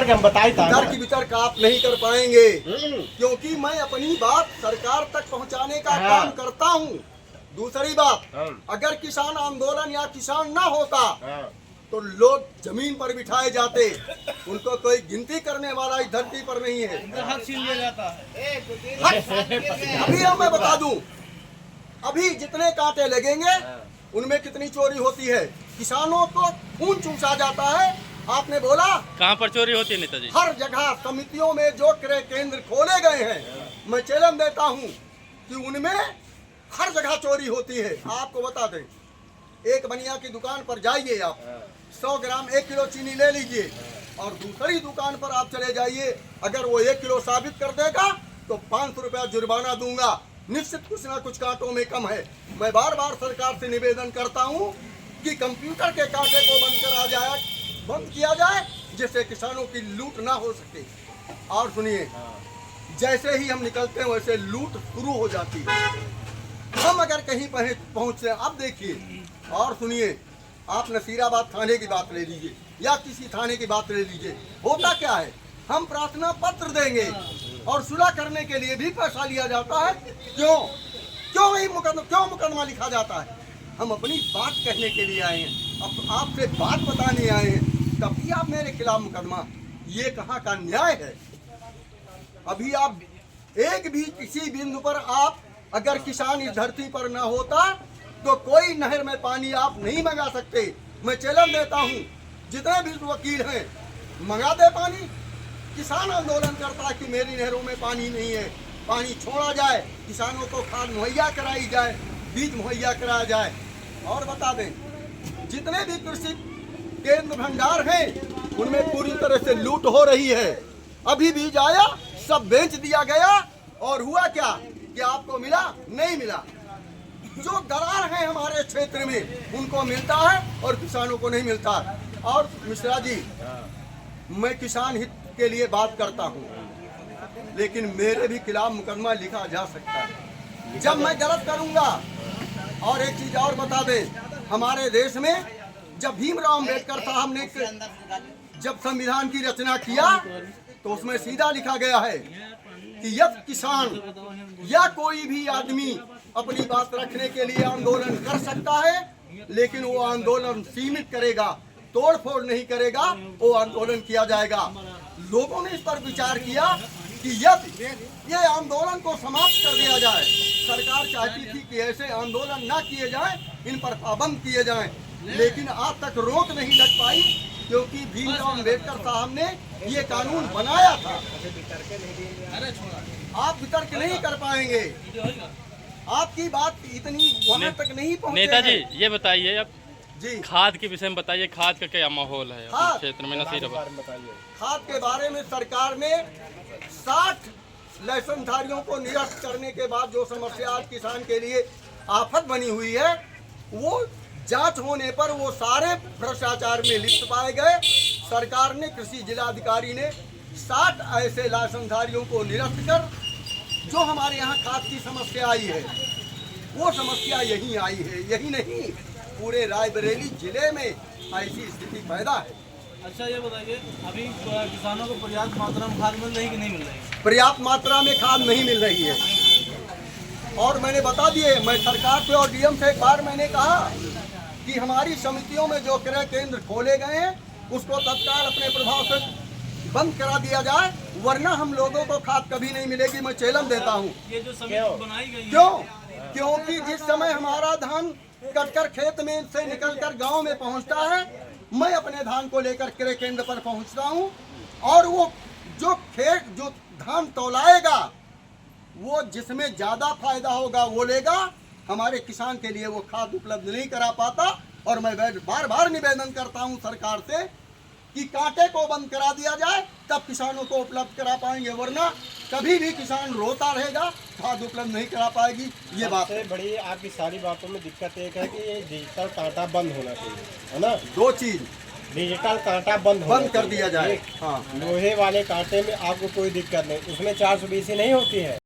वितर्क हम बताए था तर्क वितर्क आप नहीं कर पाएंगे, क्योंकि मैं अपनी बात सरकार तक पहुंचाने का काम करता हूं। दूसरी बात, अगर किसान आंदोलन या किसान ना होता तो लोग जमीन पर बिठाए जाते, उनको कोई गिनती करने वाला इस धरती पर नहीं है। हक छीन लिया जाता है। अभी हम मैं बता दूं, अभी जितने कांटे लगेंगे उनमें कितनी चोरी होती है, किसानों को खून चूसा जाता है। आपने बोला कहाँ पर चोरी होती है नेताजी? हर जगह समितियों में जो क्रय केंद्र खोले गए हैं, मैं चैलेंज देता हूं कि उनमें हर जगह चोरी होती है। आपको बता दें, एक बनिया की दुकान पर जाइए, आप 100 ग्राम 1 किलो चीनी ले लीजिए और दूसरी दुकान पर आप चले जाइए, अगर वो 1 किलो साबित कर देगा तो 500 रुपया जुर्माना दूंगा। निश्चित कुछ ना कुछ कांटों में कम है। मैं बार बार सरकार से निवेदन करता हूं कि कंप्यूटर के कांटे को बंद किया जाए, जिससे किसानों की लूट ना हो सके। और सुनिए, जैसे ही हम निकलते हैं वैसे लूट शुरू हो जाती है। हम अगर कहीं पहुंचे, अब देखिए और सुनिए, आप नसीराबाद थाने की बात ले लीजिए या किसी थाने की बात ले लीजिए, होता क्या है, हम प्रार्थना पत्र देंगे और सुलह करने के लिए भी पैसा लिया जाता है। क्यों मुकदमा लिखा जाता है? हम अपनी बात कहने के लिए आए हैं, अब आपसे बात बताने आए हैं, तभी आप मेरे खिलाफ मुकदमा, ये कहाँ का न्याय है? अभी आप एक भी किसी बिंदु पर आप, अगर किसान इस धरती पर ना होता तो कोई नहर में पानी आप नहीं मंगा सकते। मैं चैलेंज देता हूं, जितने भी वकील हैं, मंगा दे पानी। किसान आंदोलन करता है कि मेरी नहरों में पानी नहीं है, पानी छोड़ा जाए, किसानों को खाद मुहैया कराई जाए, बीज मुहैया कराया जाए। और बता दें, जितने भी कृषि केंद्र भंडार हैं उनमें पूरी तरह से लूट हो रही है। अभी बीज आया, सब बेच दिया गया, और हुआ क्या कि आपको मिला? नहीं मिला। जो दलाल हैं हमारे क्षेत्र में उनको मिलता है और किसानों को नहीं मिलता। और मिश्रा जी, मैं किसान हित के लिए बात करता हूं, लेकिन मेरे भी खिलाफ मुकदमा लिखा जा सकता है जब मैं गलत करूंगा। और एक चीज और बता दें, हमारे देश में जब भीमराव अम्बेडकर साहब ने जब संविधान की रचना किया तो उसमें सीधा लिखा गया है कि यदि किसान या कोई भी आदमी अपनी बात रखने के लिए आंदोलन कर सकता है, लेकिन वो आंदोलन सीमित करेगा, तोड़ फोड़ नहीं करेगा, वो आंदोलन किया जाएगा। लोगों ने इस पर विचार किया कि यदि ये आंदोलन को समाप्त कर दिया जाए, सरकार चाहती थी कि ऐसे आंदोलन ना किए जाएं, इन पर पाबंद किए जाएं, लेकिन आज तक रोक नहीं लग पाई, क्योंकि भीमराव अम्बेडकर साहब ने ये कानून बनाया था। आप वितर्क नहीं कर पाएंगे, आपकी बात इतनी वहां तक नहीं पहुंचे। नेताजी ये बताइए, अब जी खाद के विषय में बताइए, खाद का क्या माहौल है क्षेत्र में? नसीराबाद खाद के बारे में सरकार ने 60 लाइसेंसधारियों को निरस्त करने के बाद जो समस्या आज किसान के लिए आफत बनी हुई है, वो जांच होने पर वो सारे भ्रष्टाचार में लिप्त पाए गए। सरकार ने, कृषि जिलाधिकारी ने 60 ऐसे लाइसेंसधारियों को निरस्त कर, जो हमारे यहाँ खाद की समस्या आई है, वो समस्या यही आई है। यही नहीं, पूरे रायबरेली जिले में ऐसी स्थिति पैदा है। अच्छा ये बताइए, अभी किसानों को पर्याप्त मात्रा में खाद मिल रही है कि नहीं मिल रही है? पर्याप्त मात्रा में खाद नहीं मिल रही है, और मैंने बता दिए, मैं सरकार से और डीएम से एक बार मैंने कहा कि हमारी समितियों में जो क्रय केंद्र खोले गए हैं उसको तत्काल अपने प्रभाव से बंद करा दिया जाए, वरना हम लोगों को खाद कभी नहीं मिलेगी। मैं चैलेंज देता हूँ। ये जो समिति बनाई गई है, क्योंकि जिस समय हमारा धान कटकर खेत में से निकलकर गांव में पहुंचता है, मैं अपने धान को लेकर क्रय केंद्र पर पहुंचता हूं, और वो जो धान तौलाएगा, वो जिसमें ज्यादा फायदा होगा वो लेगा। हमारे किसान के लिए वो खाद उपलब्ध नहीं करा पाता। और मैं बार बार निवेदन करता हूं सरकार से कि कांटे को बंद करा दिया जाए, तब किसानों को उपलब्ध करा पाएंगे, वरना कभी भी किसान रोता रहेगा, खाद उपलब्ध नहीं करा पाएगी। ये बात सबसे बड़ी आपकी सारी बातों में दिक्कत एक है कि ये डिजिटल कांटा बंद होना चाहिए, है ना? दो चीज, डिजिटल कांटा बंद कर दिया जाए। हाँ, लोहे वाले कांटे में आपको कोई दिक्कत नहीं, उसमें 420 नहीं होती है।